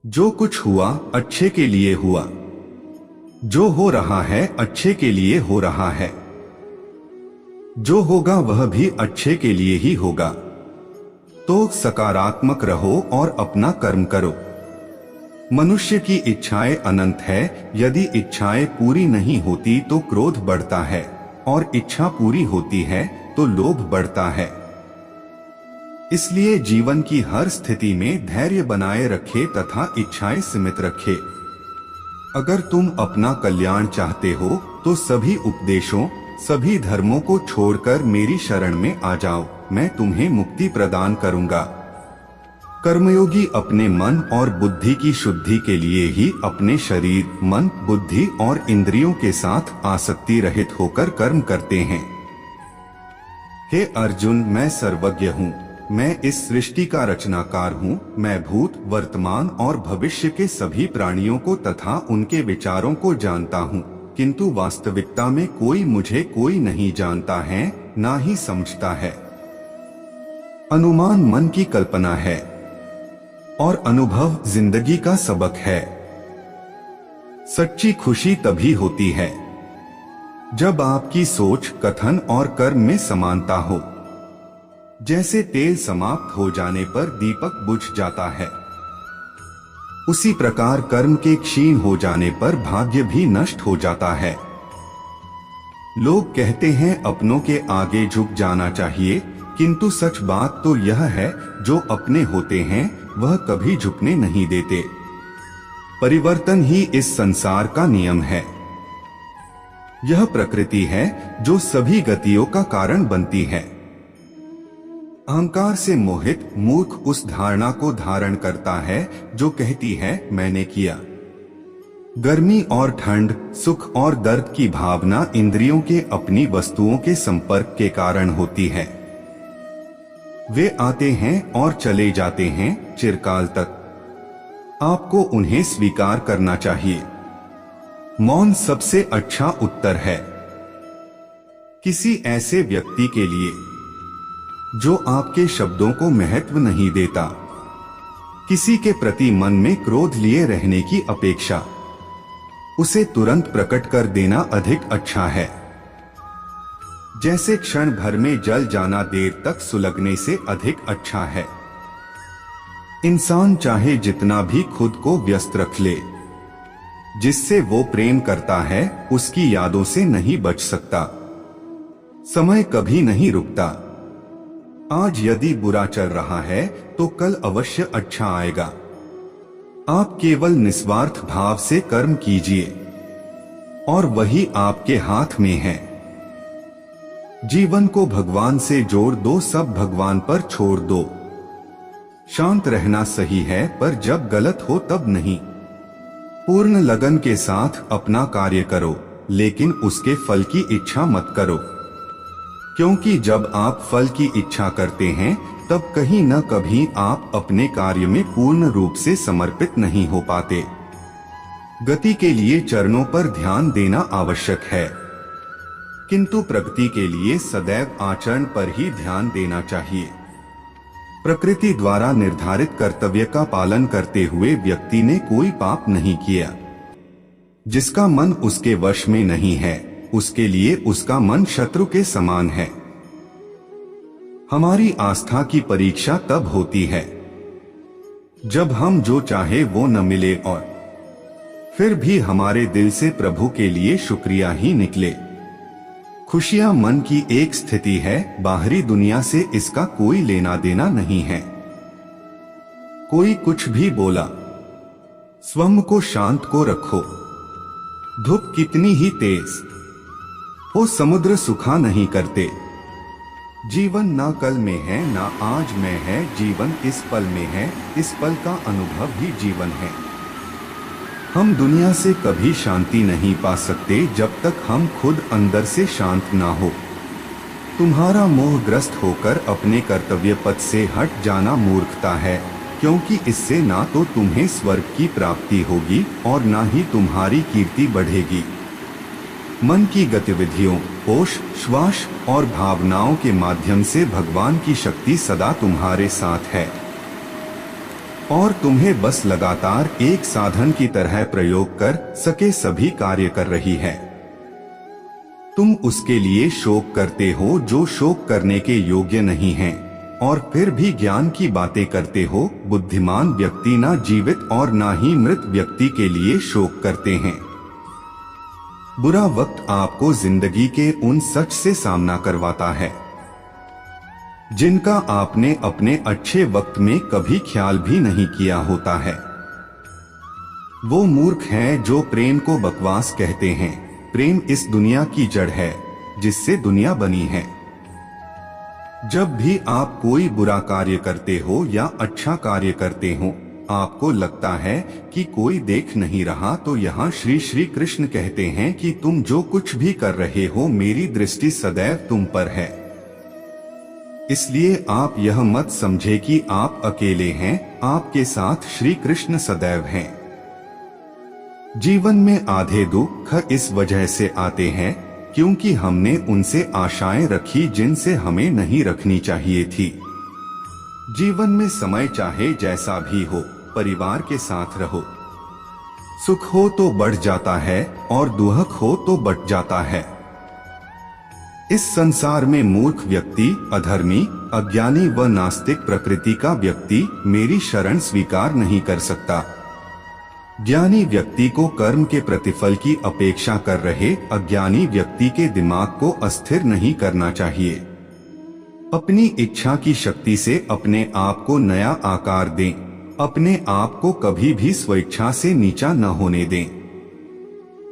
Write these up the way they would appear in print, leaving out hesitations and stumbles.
जो कुछ हुआ अच्छे के लिए हुआ। जो हो रहा है अच्छे के लिए हो रहा है। जो होगा वह भी अच्छे के लिए ही होगा। तो सकारात्मक रहो और अपना कर्म करो। मनुष्य की इच्छाएं अनंत है। यदि इच्छाएं पूरी नहीं होती तो क्रोध बढ़ता है, और इच्छा पूरी होती है तो लोभ बढ़ता है। इसलिए जीवन की हर स्थिति में धैर्य बनाए रखे तथा इच्छाएं सीमित रखे। अगर तुम अपना कल्याण चाहते हो तो सभी उपदेशों, सभी धर्मों को छोड़कर मेरी शरण में आ जाओ, मैं तुम्हें मुक्ति प्रदान करूंगा। कर्मयोगी अपने मन और बुद्धि की शुद्धि के लिए ही अपने शरीर, मन, बुद्धि और इंद्रियों के साथ आसक्ति रहित होकर कर्म करते हैं। हे अर्जुन, मैं सर्वज्ञ हूँ। मैं इस सृष्टि का रचनाकार हूँ। मैं भूत, वर्तमान और भविष्य के सभी प्राणियों को तथा उनके विचारों को जानता हूँ, किंतु वास्तविकता में कोई नहीं जानता है, ना ही समझता है। अनुमान मन की कल्पना है और अनुभव जिंदगी का सबक है। सच्ची खुशी तभी होती है जब आपकी सोच, कथन और कर्म में समानता हो। जैसे तेल समाप्त हो जाने पर दीपक बुझ जाता है, उसी प्रकार कर्म के क्षीण हो जाने पर भाग्य भी नष्ट हो जाता है। लोग कहते हैं अपनों के आगे झुक जाना चाहिए, किंतु सच बात तो यह है, जो अपने होते हैं वह कभी झुकने नहीं देते। परिवर्तन ही इस संसार का नियम है। यह प्रकृति है जो सभी गतियों का कारण बनती है। अहंकार से मोहित मूर्ख उस धारणा को धारण करता है जो कहती है मैंने किया। गर्मी और ठंड, सुख और दर्द की भावना इंद्रियों के अपनी वस्तुओं के संपर्क के कारण होती है। वे आते हैं और चले जाते हैं चिरकाल तक। आपको उन्हें स्वीकार करना चाहिए। मौन सबसे अच्छा उत्तर है। किसी ऐसे व्यक्ति के लिए जो आपके शब्दों को महत्व नहीं देता, किसी के प्रति मन में क्रोध लिए रहने की अपेक्षा उसे तुरंत प्रकट कर देना अधिक अच्छा है। जैसे क्षण भर में जल जाना देर तक सुलगने से अधिक अच्छा है। इंसान चाहे जितना भी खुद को व्यस्त रख ले, जिससे वो प्रेम करता है उसकी यादों से नहीं बच सकता। समय कभी नहीं रुकता। आज यदि बुरा चल रहा है तो कल अवश्य अच्छा आएगा। आप केवल निस्वार्थ भाव से कर्म कीजिए और वही आपके हाथ में है। जीवन को भगवान से जोड़ दो, सब भगवान पर छोड़ दो। शांत रहना सही है, पर जब गलत हो तब नहीं। पूर्ण लगन के साथ अपना कार्य करो, लेकिन उसके फल की इच्छा मत करो, क्योंकि जब आप फल की इच्छा करते हैं तब कहीं न कभी आप अपने कार्य में पूर्ण रूप से समर्पित नहीं हो पाते। गति के लिए चरणों पर ध्यान देना आवश्यक है, किंतु प्रगति के लिए सदैव आचरण पर ही ध्यान देना चाहिए। प्रकृति द्वारा निर्धारित कर्तव्य का पालन करते हुए व्यक्ति ने कोई पाप नहीं किया। जिसका मन उसके वश में नहीं है, उसके लिए उसका मन शत्रु के समान है। हमारी आस्था की परीक्षा तब होती है जब हम जो चाहे वो न मिले और फिर भी हमारे दिल से प्रभु के लिए शुक्रिया ही निकले। खुशियां मन की एक स्थिति है, बाहरी दुनिया से इसका कोई लेना देना नहीं है। कोई कुछ भी बोला, स्वयं को शांत को रखो। धूप कितनी ही तेज वो समुद्र सुखा नहीं करते। जीवन ना कल में है ना आज में है, जीवन इस पल में है। इस पल का अनुभव ही जीवन है। हम दुनिया से कभी शांति नहीं पा सकते जब तक हम खुद अंदर से शांत ना हो। तुम्हारा मोहग्रस्त होकर अपने कर्तव्य पथ से हट जाना मूर्खता है, क्योंकि इससे ना तो तुम्हें स्वर्ग की प्राप्ति होगी और ना ही तुम्हारी कीर्ति बढ़ेगी। मन की गतिविधियों, होश, श्वास और भावनाओं के माध्यम से भगवान की शक्ति सदा तुम्हारे साथ है। और तुम्हें बस लगातार एक साधन की तरह प्रयोग कर सके सभी कार्य कर रही है। तुम उसके लिए शोक करते हो जो शोक करने के योग्य नहीं है, और फिर भी ज्ञान की बातें करते हो। बुद्धिमान व्यक्ति ना जीवित और ना ही मृत व्यक्ति के लिए शोक करते हैं। बुरा वक्त आपको जिंदगी के उन सच से सामना करवाता है जिनका आपने अपने अच्छे वक्त में कभी ख्याल भी नहीं किया होता है। वो मूर्ख हैं जो प्रेम को बकवास कहते हैं। प्रेम इस दुनिया की जड़ है जिससे दुनिया बनी है। जब भी आप कोई बुरा कार्य करते हो या अच्छा कार्य करते हो, आपको लगता है कि कोई देख नहीं रहा, तो यहाँ श्री कृष्ण कहते हैं कि तुम जो कुछ भी कर रहे हो, मेरी दृष्टि सदैव तुम पर है। इसलिए आप यह मत समझे कि आप अकेले हैं, आपके साथ श्री कृष्ण सदैव हैं। जीवन में आधे दुख इस वजह से आते हैं क्योंकि हमने उनसे आशाएं रखी जिनसे हमें नहीं रखनी चाहिए थी। जीवन में समय चाहे जैसा भी हो, परिवार के साथ रहो। सुख हो तो बढ़ जाता है और दुख हो तो बट जाता है। इस संसार में मूर्ख व्यक्ति, अधर्मी, अज्ञानी व नास्तिक प्रकृति का व्यक्ति मेरी शरण स्वीकार नहीं कर सकता। ज्ञानी व्यक्ति को कर्म के प्रतिफल की अपेक्षा कर रहे अज्ञानी व्यक्ति के दिमाग को अस्थिर नहीं करना चाहिए। अपनी इच्छा की शक्ति से अपने आप को नया आकार दें। अपने आप को कभी भी स्वेच्छा से नीचा न होने दें।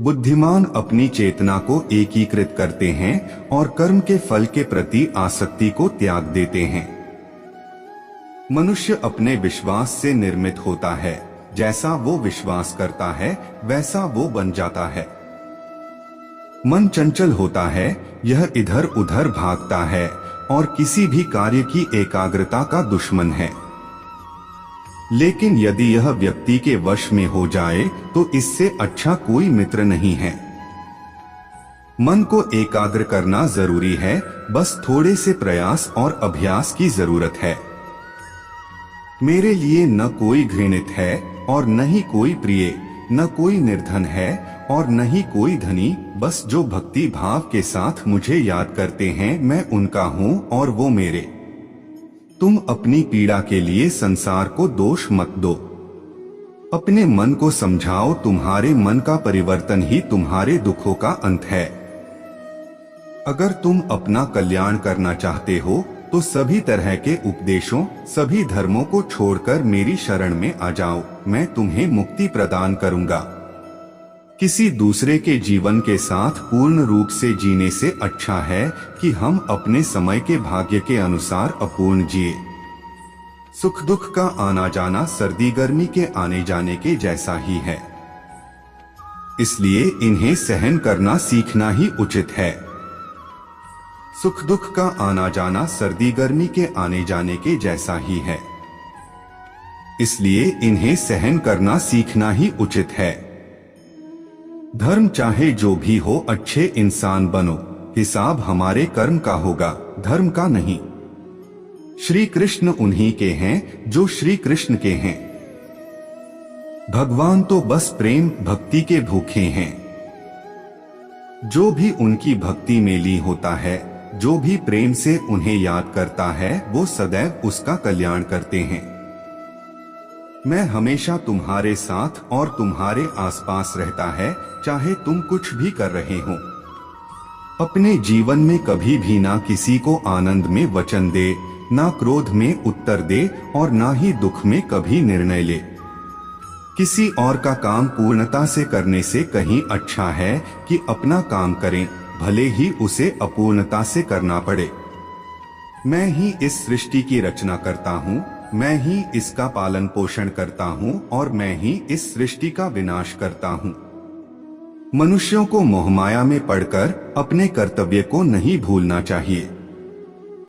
बुद्धिमान अपनी चेतना को एकीकृत करते हैं और कर्म के फल के प्रति आसक्ति को त्याग देते हैं। मनुष्य अपने विश्वास से निर्मित होता है। जैसा वो विश्वास करता है वैसा वो बन जाता है। मन चंचल होता है, यह इधर उधर भागता है और किसी भी कार्य की एकाग्रता का दुश्मन है। लेकिन यदि यह व्यक्ति के वश में हो जाए तो इससे अच्छा कोई मित्र नहीं है। मन को एकाग्र करना जरूरी है, बस थोड़े से प्रयास और अभ्यास की जरूरत है। मेरे लिए न कोई घृणित है और न ही कोई प्रिय, न कोई निर्धन है और न ही कोई धनी, बस जो भक्ति भाव के साथ मुझे याद करते हैं मैं उनका हूँ और वो मेरे। तुम अपनी पीड़ा के लिए संसार को दोष मत दो। अपने मन को समझाओ, तुम्हारे मन का परिवर्तन ही तुम्हारे दुखों का अंत है। अगर तुम अपना कल्याण करना चाहते हो तो सभी तरह के उपदेशों, सभी धर्मों को छोड़कर मेरी शरण में आ जाओ, मैं तुम्हें मुक्ति प्रदान करूंगा। किसी दूसरे के जीवन के साथ पूर्ण रूप से जीने से अच्छा है कि हम अपने समय के भाग्य के अनुसार अपूर्ण जिए। सुख दुख का आना जाना सर्दी गर्मी के आने जाने के जैसा ही है, इसलिए इन्हें सहन करना सीखना ही उचित है। सुख दुख का आना जाना सर्दी गर्मी के आने जाने के जैसा ही है, इसलिए इन्हें सहन करना सीखना ही उचित है। धर्म चाहे जो भी हो, अच्छे इंसान बनो, हिसाब हमारे कर्म का होगा, धर्म का नहीं। श्री कृष्ण उन्हीं के हैं जो श्री कृष्ण के हैं। भगवान तो बस प्रेम भक्ति के भूखे हैं। जो भी उनकी भक्ति में लीन होता है, जो भी प्रेम से उन्हें याद करता है, वो सदैव उसका कल्याण करते हैं। मैं हमेशा तुम्हारे साथ और तुम्हारे आसपास रहता है, चाहे तुम कुछ भी कर रहे हो। अपने जीवन में कभी भी ना किसी को आनंद में वचन दे, ना क्रोध में उत्तर दे और ना ही दुख में कभी निर्णय ले। किसी और का काम पूर्णता से करने से कहीं अच्छा है कि अपना काम करें, भले ही उसे अपूर्णता से करना पड़े। मैं ही इस सृष्टि की रचना करता हूँ, मैं ही इसका पालन पोषण करता हूँ और मैं ही इस सृष्टि का विनाश करता हूँ। मनुष्यों को मोहमाया में पड़कर अपने कर्तव्य को नहीं भूलना चाहिए।